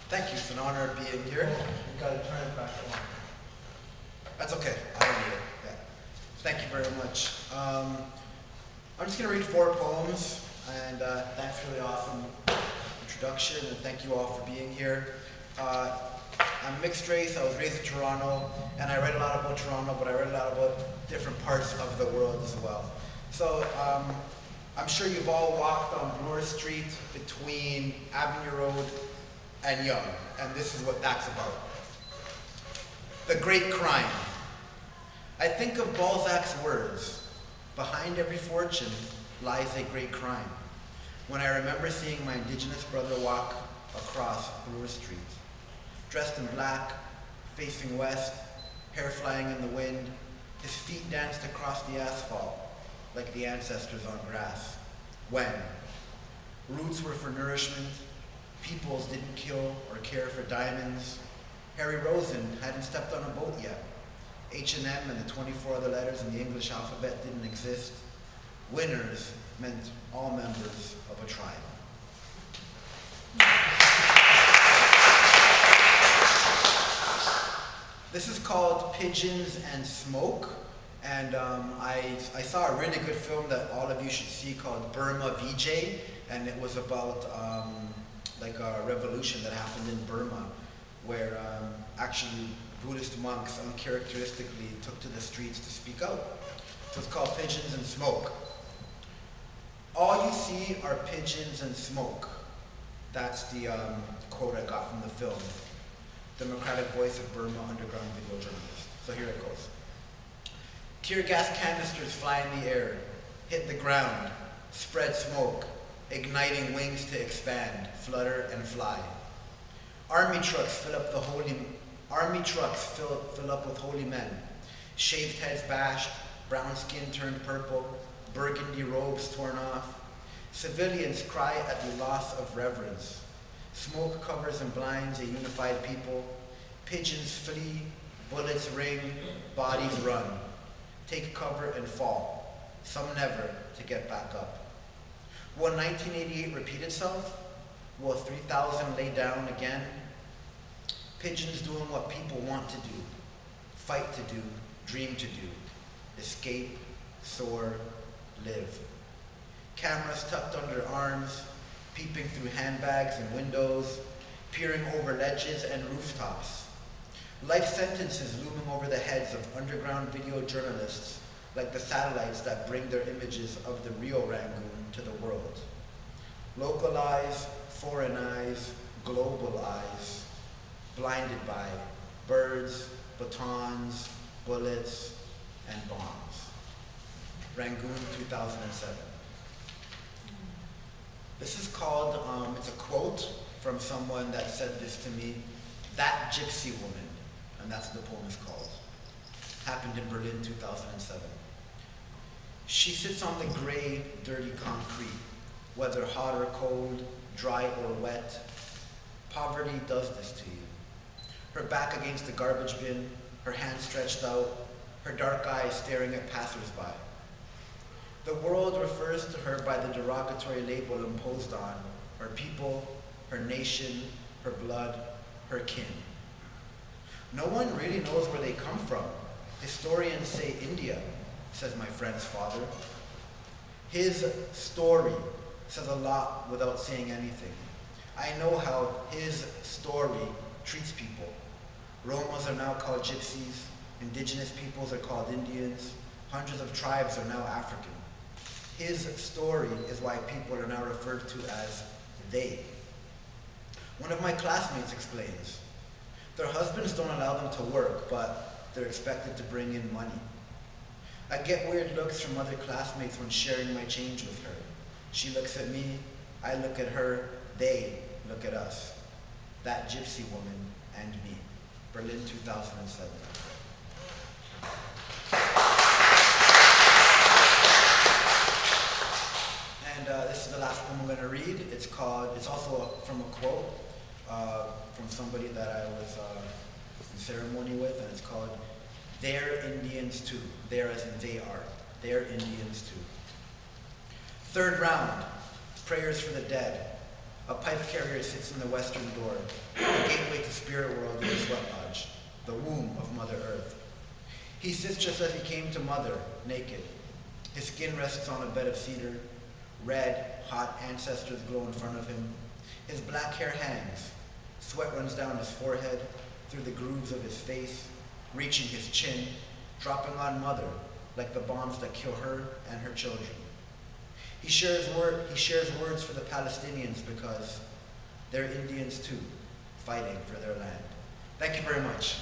Thank you. It's an honor being here. You gotta turn it back on. That's okay. I don't need it. Yeah. Thank you very much. I'm just going to read 4 poems, and thanks for the awesome introduction, and thank you all for being here. I'm mixed race. I was raised in Toronto, and I read a lot about Toronto, but I read a lot about different parts of the world as well. So I'm sure you've all walked on Bloor Street between Avenue Road and Yonge, and this is what that's about. The great crime. I think of Balzac's words, behind every fortune lies a great crime, when I remember seeing my Indigenous brother walk across Bloor Street, dressed in black, facing west, hair flying in the wind, his feet danced across the asphalt like the ancestors on grass. When roots were for nourishment, peoples didn't kill or care for diamonds. Harry Rosen hadn't stepped on a boat yet. H&M and the 24 other letters in the English alphabet didn't exist. Winners meant all members of a tribe. This is called Pigeons and Smoke, and I saw a really good film that all of you should see called Burma VJ, and it was about like a revolution that happened in Burma, where actually Buddhist monks uncharacteristically took to the streets to speak out. So it's called Pigeons and Smoke. All you see are pigeons and smoke. That's the quote I got from the film. Democratic Voice of Burma Underground Video Journalist. So here it goes. Tear gas canisters fly in the air, hit the ground, spread smoke, igniting wings to expand, flutter and fly. Army trucks fill up with holy men. Shaved heads bashed, brown skin turned purple, burgundy robes torn off. Civilians cry at the loss of reverence. Smoke covers and blinds a unified people. Pigeons flee, bullets ring, bodies run. Take cover and fall, some never to get back up. Will 1988 repeat itself? Will 3,000 lay down again? Pigeons doing what people want to do, fight to do, dream to do, escape, soar, live. Cameras tucked under arms, peeping through handbags and windows, peering over ledges and rooftops. Life sentences looming over the heads of underground video journalists, like the satellites that bring their images of the real Rangoon to the world. Local eyes, foreign eyes, global eyes, blinded by birds, batons, bullets, and bombs. Rangoon, 2007. This is called, it's a quote from someone that said this to me, "That Gypsy woman," and that's what the poem is called. Happened in Berlin, 2007. She sits on the gray, dirty concrete, whether hot or cold, dry or wet. Poverty does this to you. Her back against the garbage bin, her hands stretched out, her dark eyes staring at passersby. The world refers to her by the derogatory label imposed on her people, her nation, her blood, her kin. No one really knows where they come from. Historians say India, says my friend's father. His story says a lot without saying anything. I know how his story treats people. Romas are now called Gypsies, indigenous peoples are called Indians, hundreds of tribes are now African. His story is why people are now referred to as they. One of my classmates explains, their husbands don't allow them to work, but they're expected to bring in money. I get weird looks from other classmates when sharing my change with her. She looks at me, I look at her, they look at us. That Gypsy woman and me. Berlin, 2007. And this is the last poem I'm going to read. It's also from a quote from somebody that I was in ceremony with, and it's called, "They're Indians too." They're as in they are. They're Indians too. Third round, prayers for the dead. A pipe carrier sits in the western door, the gateway to spirit world in the sweat lodge, the womb of Mother Earth. He sits just as he came to Mother, naked. His skin rests on a bed of cedar. Red, hot ancestors glow in front of him. His black hair hangs. Sweat runs down his forehead, through the grooves of his face, reaching his chin, dropping on Mother like the bombs that kill her and her children. He shares words for the Palestinians because they're Indians too, fighting for their land. Thank you very much.